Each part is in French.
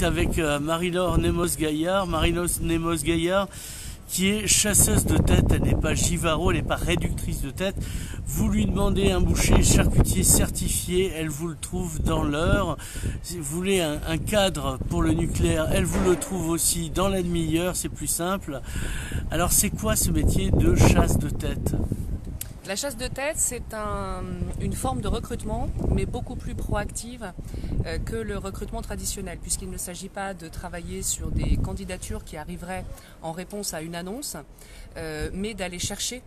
direct avec Marie-Laure Nemos-Gaillard. Marie-Laure Nemos-Gaillard qui est chasseuse de tête, elle n'est pas givaro, elle n'est pas réductrice de tête. Vous lui demandez un boucher charcutier certifié, elle vous le trouve dans l'heure. Si vous voulez un cadre pour le nucléaire, elle vous le trouve aussi dans la demi-heure, c'est plus simple. Alors c'est quoi ce métier de chasse de tête ? La chasse de tête, c'est une forme de recrutement, mais beaucoup plus proactive que le recrutement traditionnel, puisqu'il ne s'agit pas de travailler sur des candidatures qui arriveraient en réponse à une annonce, mais d'aller chercher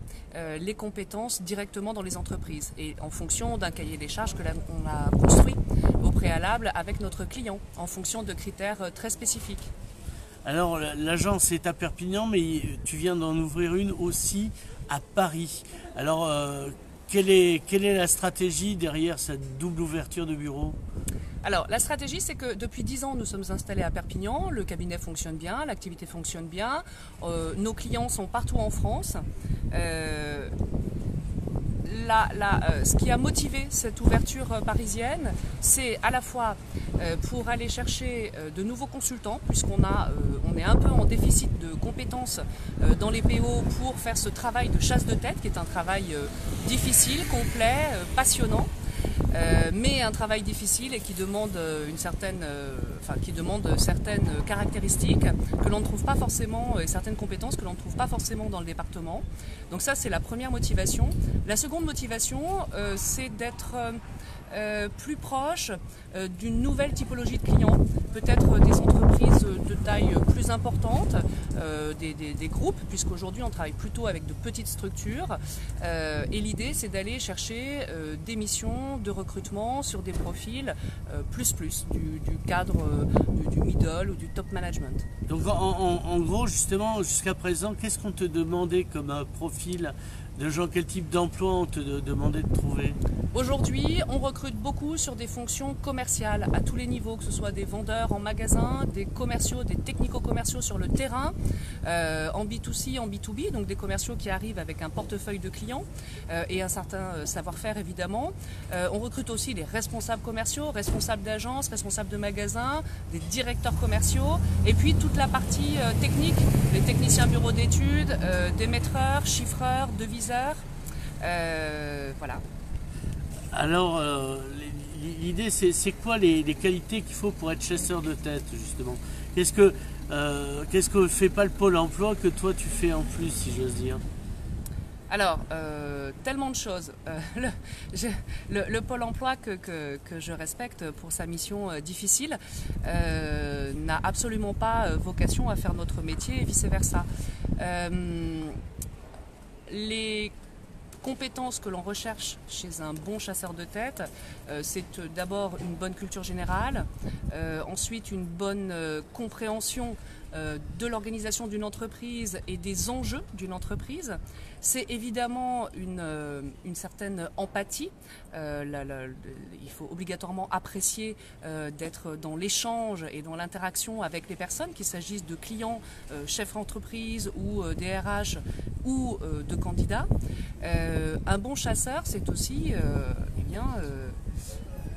les compétences directement dans les entreprises, et en fonction d'un cahier des charges que l'on a construit au préalable avec notre client, en fonction de critères très spécifiques. Alors l'agence est à Perpignan, mais tu viens d'en ouvrir une aussi à Paris. Alors quelle est la stratégie derrière cette double ouverture de bureau ? Alors la stratégie, c'est que depuis 10 ans nous sommes installés à Perpignan, le cabinet fonctionne bien, l'activité fonctionne bien, nos clients sont partout en France. Ce qui a motivé cette ouverture parisienne, c'est à la fois pour aller chercher de nouveaux consultants, on est un peu en déficit de compétences dans les PO pour faire ce travail de chasse de tête, qui est un travail difficile, complet, passionnant. Mais un travail difficile et qui demande certaines caractéristiques que l'on ne trouve pas forcément, et certaines compétences que l'on ne trouve pas forcément dans le département. Donc ça, c'est la première motivation. La seconde motivation, c'est d'être plus proche d'une nouvelle typologie de clients, peut-être des entreprises de taille plus importante, des groupes, puisqu'aujourd'hui on travaille plutôt avec de petites structures, et l'idée c'est d'aller chercher des missions de recrutement sur des profils du cadre du middle ou du top management. Donc en gros, justement, jusqu'à présent, qu'est-ce qu'on te demandait comme un profil de gens, quel type d'emploi on te demandait de trouver? Aujourd'hui, on recrute beaucoup sur des fonctions commerciales à tous les niveaux, que ce soit des vendeurs en magasin, des commerciaux, des technico-commerciaux sur le terrain, en B2C, en B2B, donc des commerciaux qui arrivent avec un portefeuille de clients et un certain savoir-faire évidemment. On recrute aussi des responsables commerciaux, responsables d'agences, responsables de magasins, des directeurs commerciaux, et puis toute la partie technique, les techniciens bureaux d'études, des maîtreurs, chiffreurs, deviseurs, voilà. Alors, l'idée, c'est quoi les qualités qu'il faut pour être chasseur de tête, justement? Qu'est-ce que fait pas le Pôle emploi que toi tu fais en plus, si j'ose dire? Alors, tellement de choses. Le Pôle emploi que je respecte pour sa mission difficile n'a absolument pas vocation à faire notre métier et vice-versa. Les compétences que l'on recherche chez un bon chasseur de tête, c'est d'abord une bonne culture générale, ensuite une bonne compréhension de l'organisation d'une entreprise et des enjeux d'une entreprise. C'est évidemment une certaine empathie. Il faut obligatoirement apprécier d'être dans l'échange et dans l'interaction avec les personnes, qu'il s'agisse de clients, chefs d'entreprise ou DRH ou de candidats. Un bon chasseur, c'est aussi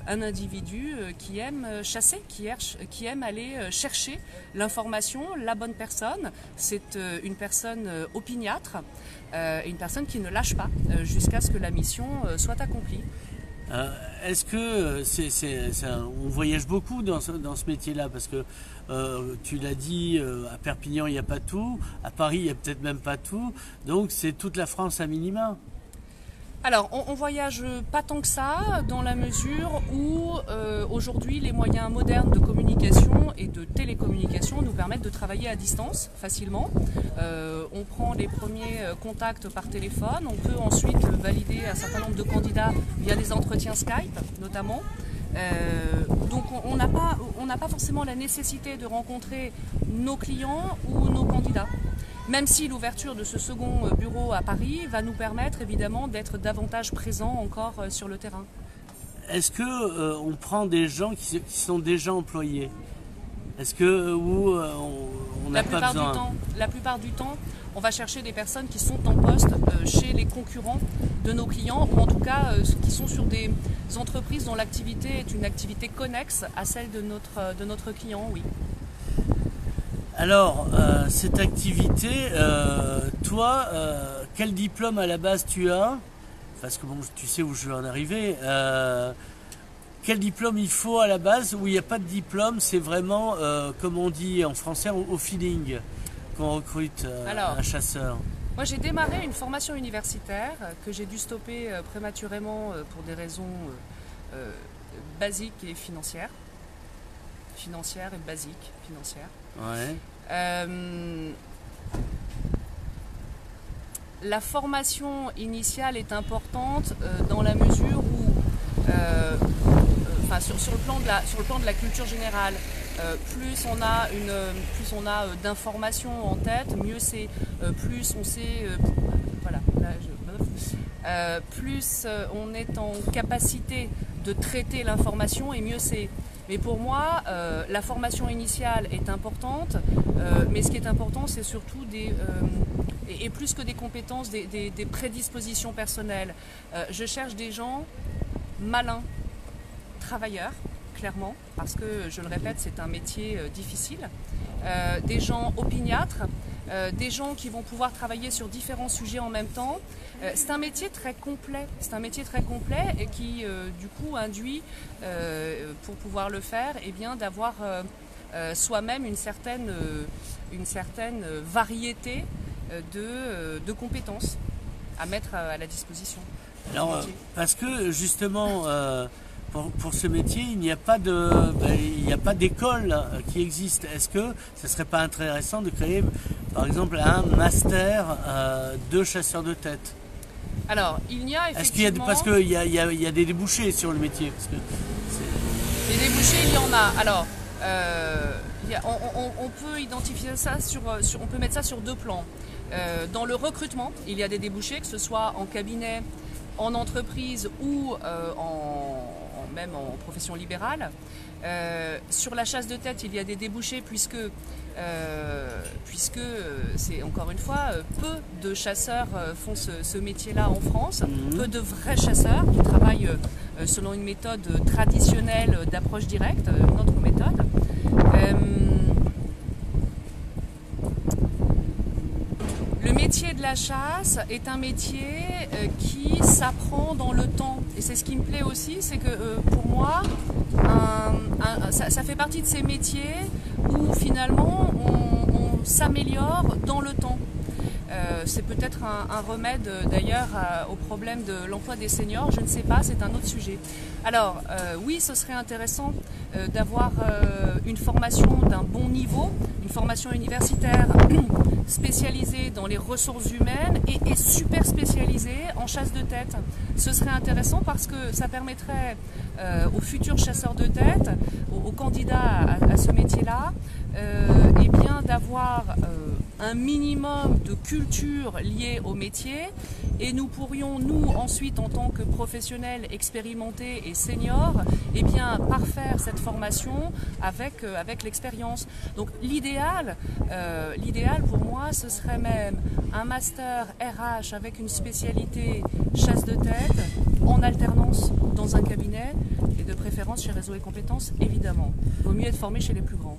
un individu qui aime chasser, qui aime aller chercher l'information, la bonne personne. C'est une personne opiniâtre, une personne qui ne lâche pas jusqu'à ce que la mission soit accomplie. Est-ce que on voyage beaucoup dans ce métier-là, parce que tu l'as dit, à Perpignan il n'y a pas tout, à Paris il n'y a peut-être même pas tout, donc c'est toute la France à minima. Alors, on voyage pas tant que ça, dans la mesure où aujourd'hui les moyens modernes de communication et de télécommunication nous permettent de travailler à distance facilement. On prend les premiers contacts par téléphone, on peut ensuite valider un certain nombre de candidats via des entretiens Skype notamment. Donc on n'a pas forcément la nécessité de rencontrer nos clients ou nos candidats. Même si l'ouverture de ce second bureau à Paris va nous permettre évidemment d'être davantage présents encore sur le terrain. Est-ce que on prend des gens qui sont déjà employés? Est-ce que on n'a pas besoin? La plupart du temps, on va chercher des personnes qui sont en poste chez les concurrents de nos clients, ou en tout cas qui sont sur des entreprises dont l'activité est une activité connexe à celle de notre client, oui. Alors, cette activité, toi, quel diplôme à la base tu as? Parce que bon, tu sais où je veux en arriver. Quel diplôme il faut à la base? Où il n'y a pas de diplôme, c'est vraiment, comme on dit en français, au feeling qu'on recrute un chasseur. Moi, j'ai démarré une formation universitaire que j'ai dû stopper prématurément pour des raisons basiques et financières. Financières et basiques, financières. Ouais. La formation initiale est importante dans la mesure où, sur le plan de la culture générale, plus on a d'informations en tête, mieux c'est, plus on sait, voilà, là, plus on est en capacité de traiter l'information et mieux c'est. Mais pour moi, la formation initiale est importante, mais ce qui est important, c'est surtout et plus que des compétences, des prédispositions personnelles. Je cherche des gens malins, travailleurs, clairement, parce que, je le répète, c'est un métier difficile. Des gens opiniâtres, des gens qui vont pouvoir travailler sur différents sujets en même temps. C'est un métier très complet. C'est un métier très complet et qui, du coup, induit, pour pouvoir le faire, eh bien, d'avoir soi-même une certaine variété de compétences à mettre à la disposition. Alors, parce que justement, pour ce métier, il n'y a pas d'école qui existe. Est-ce que ce serait pas intéressant de créer, par exemple, un master de chasseur de tête? Alors, il y a effectivement... Parce qu'il y a des débouchés sur le métier. Les débouchés, il y en a. Alors, on peut identifier ça on peut mettre ça sur deux plans. Dans le recrutement, il y a des débouchés, que ce soit en cabinet, en entreprise ou même en profession libérale. Sur la chasse de tête, il y a des débouchés puisque c'est encore une fois, peu de chasseurs font ce métier-là en France, peu de vrais chasseurs qui travaillent selon une méthode traditionnelle d'approche directe, notre méthode. Le métier de la chasse est un métier qui s'apprend dans le temps. Et c'est ce qui me plaît aussi, c'est que pour moi, ça fait partie de ces métiers où finalement on s'améliore dans le temps. C'est peut-être un remède d'ailleurs au problème de l'emploi des seniors, je ne sais pas, c'est un autre sujet. Alors oui, ce serait intéressant d'avoir une formation d'un bon niveau, une formation universitaire spécialisée dans les ressources humaines et super spécialisée en chasse de tête. Ce serait intéressant parce que ça permettrait aux futurs chasseurs de tête, aux candidats à ce métier-là, eh bien d'avoir un minimum de culture liée au métier et nous pourrions, nous, ensuite, en tant que professionnels expérimentés et seniors, eh bien, parfaire cette formation avec l'expérience. Donc l'idéal pour moi, ce serait même un master RH avec une spécialité chasse de tête en alternance dans un cabinet et de préférence chez Réseau et Compétences, évidemment. Il vaut mieux être formé chez les plus grands.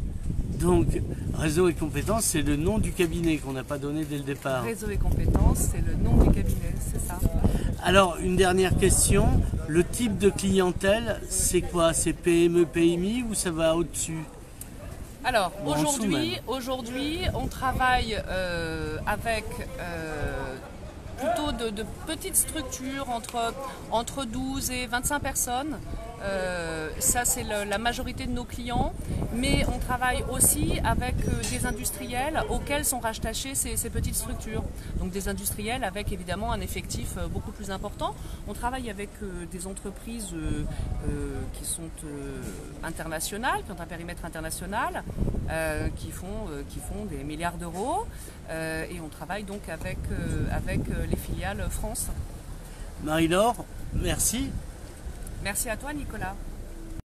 Donc, Réseau et Compétences, c'est le nom du cabinet qu'on n'a pas donné dès le départ. Réseau et Compétences, c'est le nom du cabinet, c'est ça. Alors, une dernière question. Le type de clientèle, c'est quoi? C'est PME, PMI ou ça va au-dessus? Alors, aujourd'hui, on travaille avec plutôt de petites structures entre 12 et 25 personnes. Ça, c'est la majorité de nos clients, mais on travaille aussi avec des industriels auxquels sont rattachées ces petites structures. Donc des industriels avec évidemment un effectif beaucoup plus important. On travaille avec des entreprises qui sont internationales, qui ont un périmètre international, qui font des milliards d'euros, et on travaille donc avec les filiales France. Marie-Laure, merci. Merci à toi, Nicolas.